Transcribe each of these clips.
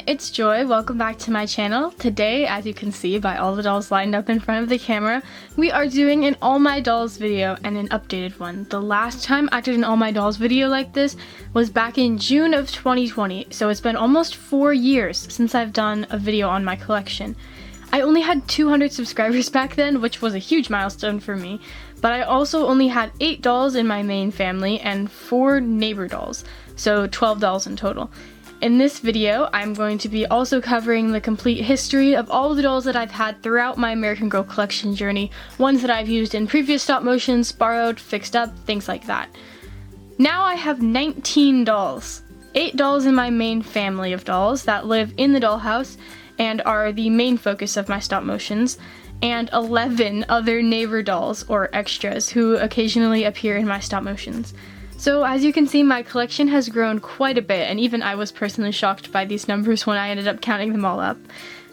it's Joy. Welcome back to my channel. Today, as you can see by all the dolls lined up in front of the camera, we are doing an All My Dolls video and an updated one. The last time I did an All My Dolls video like this was back in June of 2020, so it's been almost 4 years since I've done a video on my collection. I only had 200 subscribers back then, which was a huge milestone for me, but I also only had 8 dolls in my main family and 4 neighbor dolls, so 12 dolls in total. In this video, I'm going to be also covering the complete history of all the dolls that I've had throughout my American Girl collection journey, ones that I've used in previous stop motions, borrowed, fixed up, things like that. Now I have 19 dolls. 8 dolls in my main family of dolls that live in the dollhouse and are the main focus of my stop motions, and 11 other neighbor dolls, or extras, who occasionally appear in my stop motions. So as you can see, my collection has grown quite a bit, and even I was personally shocked by these numbers when I ended up counting them all up.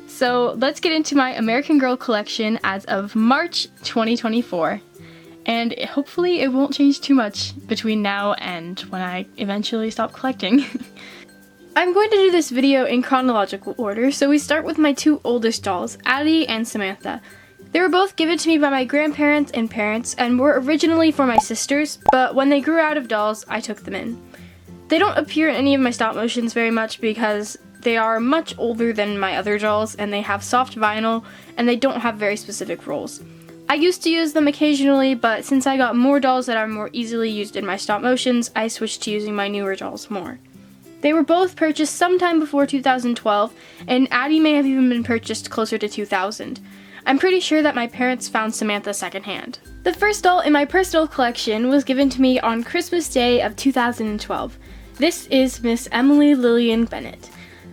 So let's get into my American Girl collection as of March 2024, and hopefully it won't change too much between now and when I eventually stop collecting. I'm going to do this video in chronological order, so we start with my 2 oldest dolls, Addie and Samantha. They were both given to me by my grandparents and parents and were originally for my sisters, but when they grew out of dolls, I took them in. They don't appear in any of my stop motions very much because they are much older than my other dolls and they have soft vinyl and they don't have very specific roles. I used to use them occasionally, but since I got more dolls that are more easily used in my stop motions, I switched to using my newer dolls more. They were both purchased sometime before 2012, and Addie may have even been purchased closer to 2000. I'm pretty sure that my parents found Samantha secondhand. The first doll in my personal collection was given to me on Christmas Day of 2012. This is Miss Emily Lillian Bennett.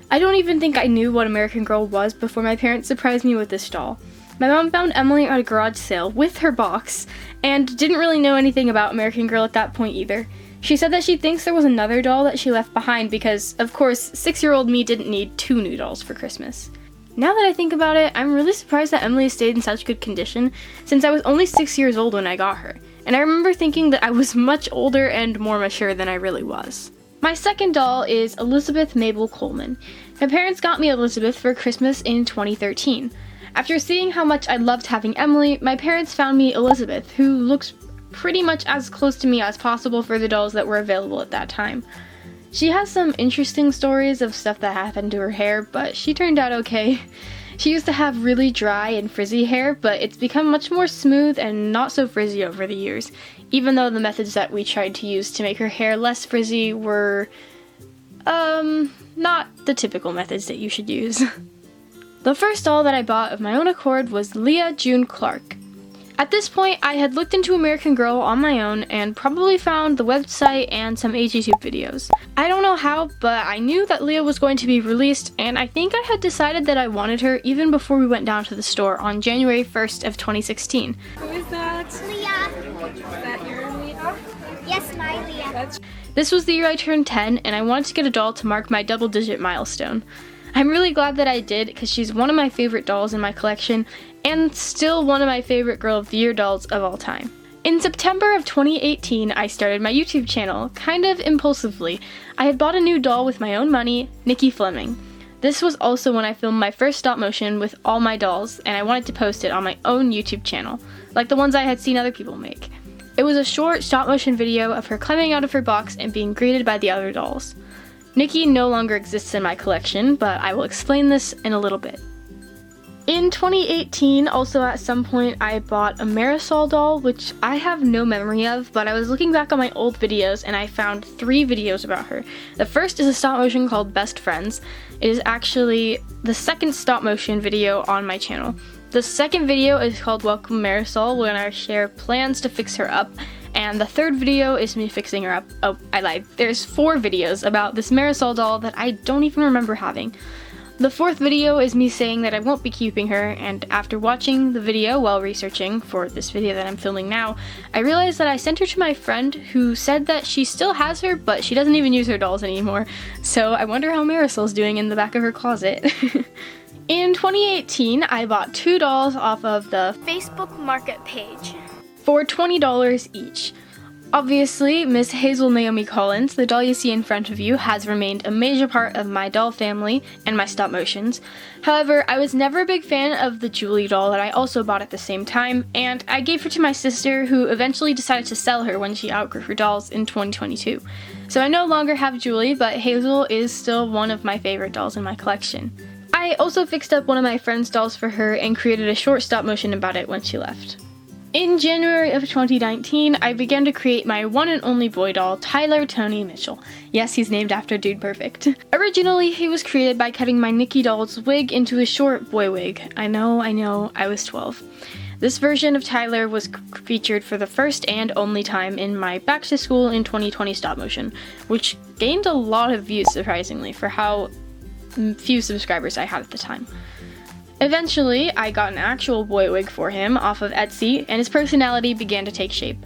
I don't even think I knew what American Girl was before my parents surprised me with this doll. My mom found Emily at a garage sale with her box and didn't really know anything about American Girl at that point either. She said that she thinks there was another doll that she left behind because, of course, 6-year-old me didn't need 2 new dolls for Christmas. Now that I think about it, I'm really surprised that Emily stayed in such good condition since I was only 6 years old when I got her, and I remember thinking that I was much older and more mature than I really was. My second doll is Elizabeth Mabel Coleman. My parents got me Elizabeth for Christmas in 2013. After seeing how much I loved having Emily, my parents found me Elizabeth, who looks pretty much as close to me as possible for the dolls that were available at that time. She has some interesting stories of stuff that happened to her hair, but she turned out okay. She used to have really dry and frizzy hair, but it's become much more smooth and not so frizzy over the years, even though the methods that we tried to use to make her hair less frizzy were, not the typical methods that you should use. The first doll that I bought of my own accord was Leah June Clark. At this point, I had looked into American Girl on my own and probably found the website and some YouTube videos. I don't know how, but I knew that Leah was going to be released, and I think I had decided that I wanted her even before we went down to the store on January 1st of 2016. Who is that? Leah. Is that your Leah? Yes, my Leah. This was the year I turned 10, and I wanted to get a doll to mark my double-digit milestone. I'm really glad that I did because she's one of my favorite dolls in my collection and still one of my favorite Girl of the Year dolls of all time. In September of 2018, I started my YouTube channel, kind of impulsively. I had bought a new doll with my own money, Nikki Fleming. This was also when I filmed my first stop motion with all my dolls, and I wanted to post it on my own YouTube channel, like the ones I had seen other people make. It was a short stop motion video of her climbing out of her box and being greeted by the other dolls. Nikki no longer exists in my collection, but I will explain this in a little bit. In 2018, also at some point, I bought a Marisol doll, which I have no memory of, but I was looking back on my old videos and I found 3 videos about her. The first is a stop motion called Best Friends. It is actually the second stop motion video on my channel. The second video is called Welcome Marisol, when I share plans to fix her up. And the third video is me fixing her up. Oh, I lied. There's 4 videos about this Marisol doll that I don't even remember having. The 4th video is me saying that I won't be keeping her, and after watching the video while researching for this video that I'm filming now, I realized that I sent her to my friend who said that she still has her, but she doesn't even use her dolls anymore. So I wonder how Marisol's doing in the back of her closet. In 2018, I bought 2 dolls off of the Facebook Market page for $20 each. Obviously, Miss Hazel Naomi Collins, the doll you see in front of you, has remained a major part of my doll family and my stop motions. However, I was never a big fan of the Julie doll that I also bought at the same time, and I gave her to my sister, who eventually decided to sell her when she outgrew her dolls in 2022. So I no longer have Julie, but Hazel is still one of my favorite dolls in my collection. I also fixed up one of my friend's dolls for her and created a short stop motion about it when she left. In January of 2019, I began to create my one and only boy doll, Tyler Tony Mitchell. Yes, he's named after Dude Perfect. Originally, he was created by cutting my Nikki doll's wig into a short boy wig. I know, I was 12. This version of Tyler was featured for the first and only time in my Back to School in 2020 stop motion, which gained a lot of views surprisingly for how few subscribers I had at the time. Eventually, I got an actual boy wig for him off of Etsy, and his personality began to take shape.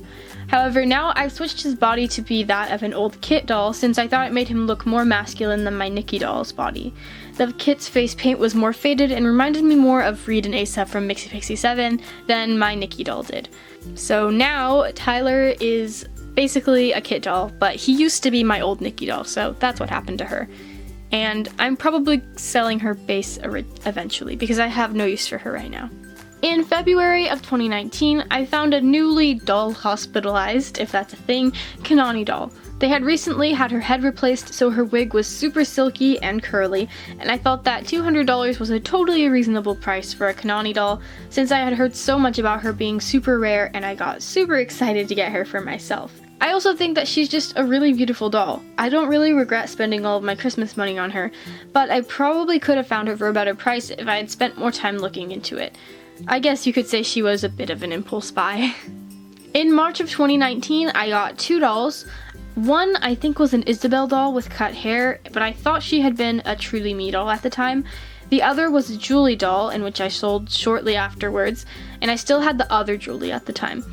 However, now I've switched his body to be that of an old Kit doll since I thought it made him look more masculine than my Nikki doll's body. The Kit's face paint was more faded and reminded me more of Reed and Asa from Mixie Pixie 7 than my Nikki doll did. So now, Tyler is basically a Kit doll, but he used to be my old Nikki doll, so that's what happened to her. And I'm probably selling her base eventually because I have no use for her right now. In February of 2019, I found a newly doll hospitalized, if that's a thing, Kanani doll. They had recently had her head replaced, so her wig was super silky and curly, and I felt that $200 was a totally reasonable price for a Kanani doll since I had heard so much about her being super rare and I got super excited to get her for myself. I also think that she's just a really beautiful doll. I don't really regret spending all of my Christmas money on her, but I probably could have found her for a better price if I had spent more time looking into it. I guess you could say she was a bit of an impulse buy. In March of 2019, I got two dolls. One I think was an Isabel doll with cut hair, but I thought she had been a Truly Me doll at the time. The other was a Julie doll, in which I sold shortly afterwards, and I still had the other Julie at the time.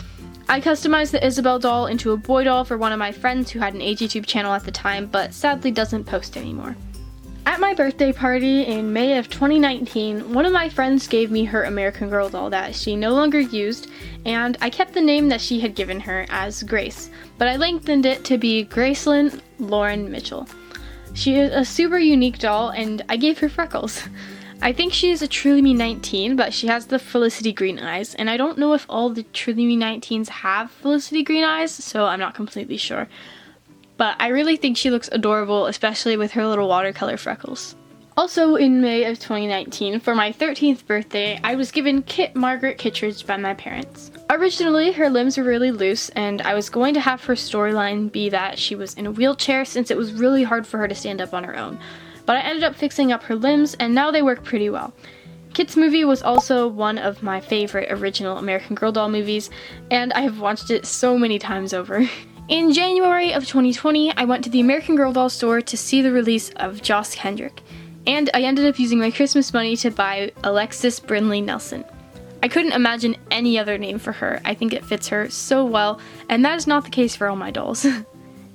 I customized the Isabel doll into a boy doll for one of my friends who had an AGTube channel at the time, but sadly doesn't post anymore. At my birthday party in May of 2019, one of my friends gave me her American Girl doll that she no longer used, and I kept the name that she had given her as Grace, but I lengthened it to be Gracelyn Lauren Mitchell. She is a super unique doll, and I gave her freckles. I think she is a Truly Me 19, but she has the Felicity green eyes, and I don't know if all the Truly Me 19s have Felicity green eyes, so I'm not completely sure. But I really think she looks adorable, especially with her little watercolor freckles. Also in May of 2019, for my 13th birthday, I was given Kit Margaret Kittredge by my parents. Originally, her limbs were really loose, and I was going to have her storyline be that she was in a wheelchair since it was really hard for her to stand up on her own. But I ended up fixing up her limbs, and now they work pretty well. Kit's movie was also one of my favorite original American Girl doll movies, and I have watched it so many times over. In January of 2020, I went to the American Girl doll store to see the release of Joss Kendrick, and I ended up using my Christmas money to buy Alexis Brinley Nelson. I couldn't imagine any other name for her. I think it fits her so well, and that is not the case for all my dolls.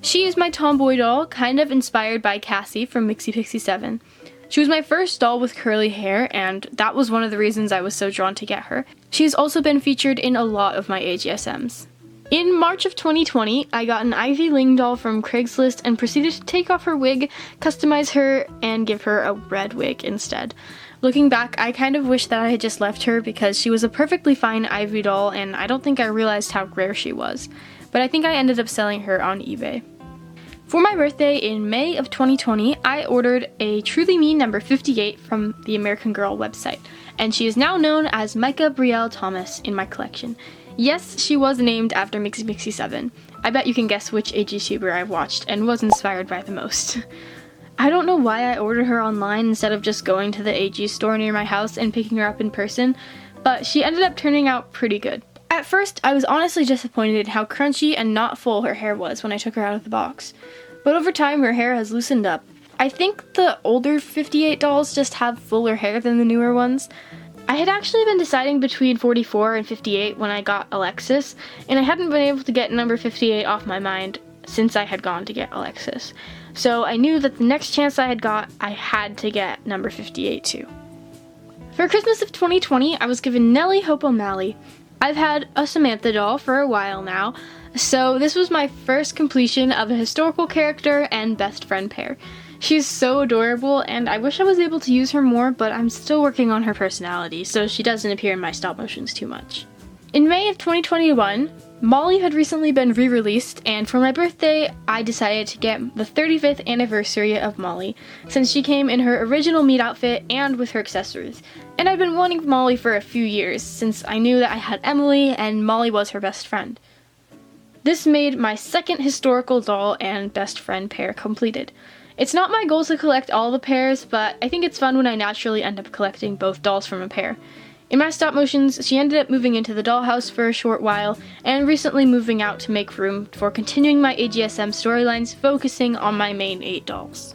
She is my tomboy doll, kind of inspired by Cassie from Mixie Pixie 7. She was my first doll with curly hair, and that was one of the reasons I was so drawn to get her. She has also been featured in a lot of my AGSMs. In March of 2020, I got an Ivy Ling doll from Craigslist and proceeded to take off her wig, customize her, and give her a red wig instead. Looking back, I kind of wish that I had just left her because she was a perfectly fine Ivy doll and I don't think I realized how rare she was. But I think I ended up selling her on eBay. For my birthday in May of 2020, I ordered a Truly Me number 58 from the American Girl website, and she is now known as Micah Brielle Thomas in my collection. Yes, she was named after Mixie Pixie 7. I bet you can guess which AGTuber I've watched and was inspired by the most. I don't know why I ordered her online instead of just going to the AG store near my house and picking her up in person, but she ended up turning out pretty good. At first, I was honestly disappointed in how crunchy and not full her hair was when I took her out of the box. But over time, her hair has loosened up. I think the older 58 dolls just have fuller hair than the newer ones. I had actually been deciding between 44 and 58 when I got Alexis, and I hadn't been able to get number 58 off my mind since I had gone to get Alexis. So I knew that the next chance I had to get number 58 too. For Christmas of 2020, I was given Nellie Hope O'Malley. I've had a Samantha doll for a while now, so this was my first completion of a historical character and best friend pair. She's so adorable, and I wish I was able to use her more, but I'm still working on her personality, so she doesn't appear in my stop motions too much. In May of 2021, Molly had recently been re-released, and for my birthday, I decided to get the 35th anniversary of Molly, since she came in her original meat outfit and with her accessories. And I've been wanting Molly for a few years, since I knew that I had Emily and Molly was her best friend. This made my second historical doll and best friend pair completed. It's not my goal to collect all the pairs, but I think it's fun when I naturally end up collecting both dolls from a pair. In my stop motions, she ended up moving into the dollhouse for a short while, and recently moving out to make room for continuing my AGSM storylines focusing on my main 8 dolls.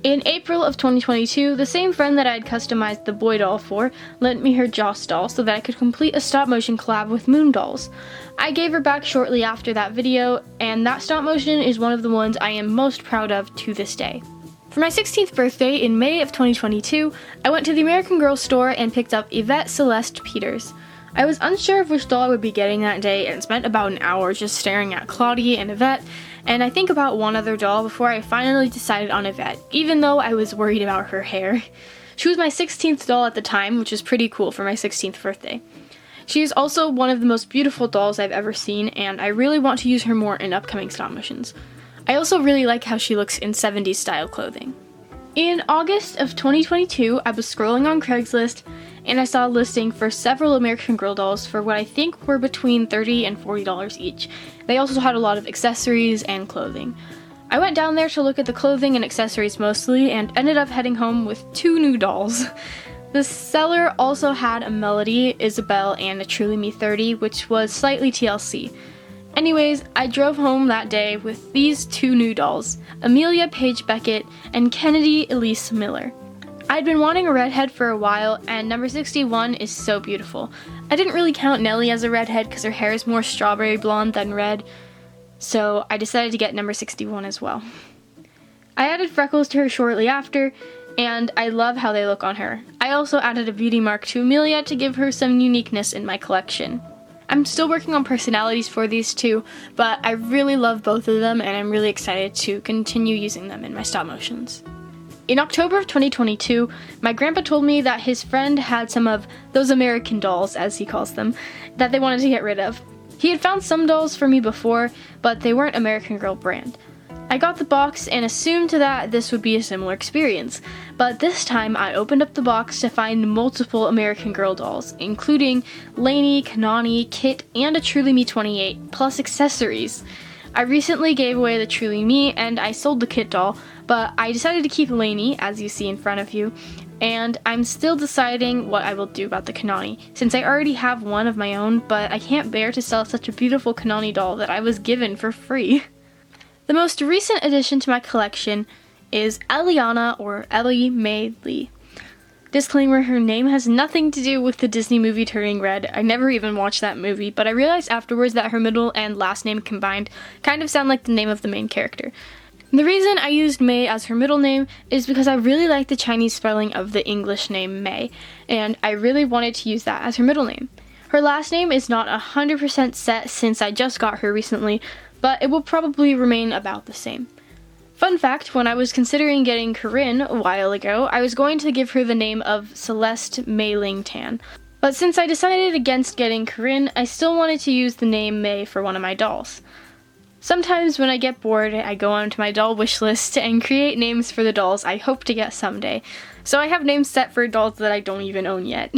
In April of 2022, the same friend that I had customized the boy doll for lent me her Joss doll so that I could complete a stop motion collab with Moon Dolls. I gave her back shortly after that video, and that stop motion is one of the ones I am most proud of to this day. For my 16th birthday in May of 2022, I went to the American Girl store and picked up Yvette Celeste Peters. I was unsure of which doll I would be getting that day and spent about an hour just staring at Claudie and Yvette, and I think about one other doll before I finally decided on Yvette, even though I was worried about her hair. She was my 16th doll at the time, which is pretty cool for my 16th birthday. She is also one of the most beautiful dolls I've ever seen, and I really want to use her more in upcoming stop motions. I also really like how she looks in 70s style clothing. In August of 2022, I was scrolling on Craigslist and I saw a listing for several American Girl dolls for what I think were between $30 and $40 each. They also had a lot of accessories and clothing. I went down there to look at the clothing and accessories mostly and ended up heading home with 2 new dolls. The seller also had a Melody, Isabel, and a Truly Me 30, which was slightly TLC. Anyways, I drove home that day with these 2 new dolls, Amelia Paige Beckett and Kennedy Elise Miller. I'd been wanting a redhead for a while, and number 61 is so beautiful. I didn't really count Nellie as a redhead because her hair is more strawberry blonde than red, so I decided to get number 61 as well. I added freckles to her shortly after, and I love how they look on her. I also added a beauty mark to Amelia to give her some uniqueness in my collection. I'm still working on personalities for these 2, but I really love both of them and I'm really excited to continue using them in my stop motions. In October of 2022, my grandpa told me that his friend had some of those American dolls, as he calls them, that they wanted to get rid of. He had found some dolls for me before, but they weren't American Girl brand. I got the box and assumed that this would be a similar experience, but this time I opened up the box to find multiple American Girl dolls, including Lainey, Kanani, Kit, and a Truly Me 28, plus accessories. I recently gave away the Truly Me and I sold the Kit doll, but I decided to keep Lainey, as you see in front of you, and I'm still deciding what I will do about the Kanani, since I already have one of my own, but I can't bear to sell such a beautiful Kanani doll that I was given for free. The most recent addition to my collection is Eliana, or Ellie Mae Lee. Disclaimer, her name has nothing to do with the Disney movie Turning Red. I never even watched that movie, but I realized afterwards that her middle and last name combined kind of sound like the name of the main character. The reason I used May as her middle name is because I really like the Chinese spelling of the English name May, and I really wanted to use that as her middle name. Her last name is not 100% set since I just got her recently, but it will probably remain about the same. Fun fact, when I was considering getting Corinne a while ago, I was going to give her the name of Celeste Mei Ling Tan. But since I decided against getting Corinne, I still wanted to use the name May for one of my dolls. Sometimes when I get bored, I go onto my doll wish list and create names for the dolls I hope to get someday. So I have names set for dolls that I don't even own yet.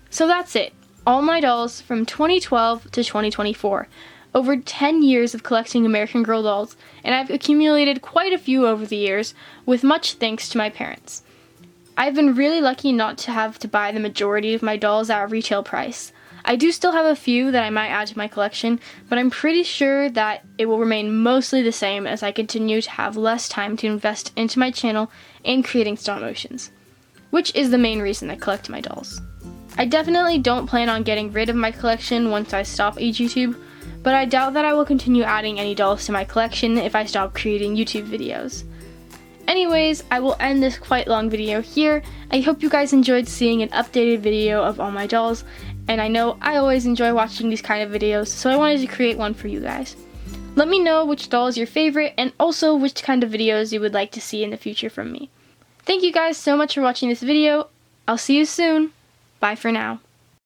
So that's it. All my dolls from 2012 to 2024. Over 10 years of collecting American Girl dolls, and I've accumulated quite a few over the years, with much thanks to my parents. I've been really lucky not to have to buy the majority of my dolls at retail price. I do still have a few that I might add to my collection, but I'm pretty sure that it will remain mostly the same as I continue to have less time to invest into my channel and creating stop motions, which is the main reason I collect my dolls. I definitely don't plan on getting rid of my collection once I stop YouTube, but I doubt that I will continue adding any dolls to my collection if I stop creating YouTube videos. Anyways, I will end this quite long video here. I hope you guys enjoyed seeing an updated video of all my dolls, and I know I always enjoy watching these kind of videos, so I wanted to create one for you guys. Let me know which doll is your favorite and also which kind of videos you would like to see in the future from me. Thank you guys so much for watching this video. I'll see you soon. Bye for now.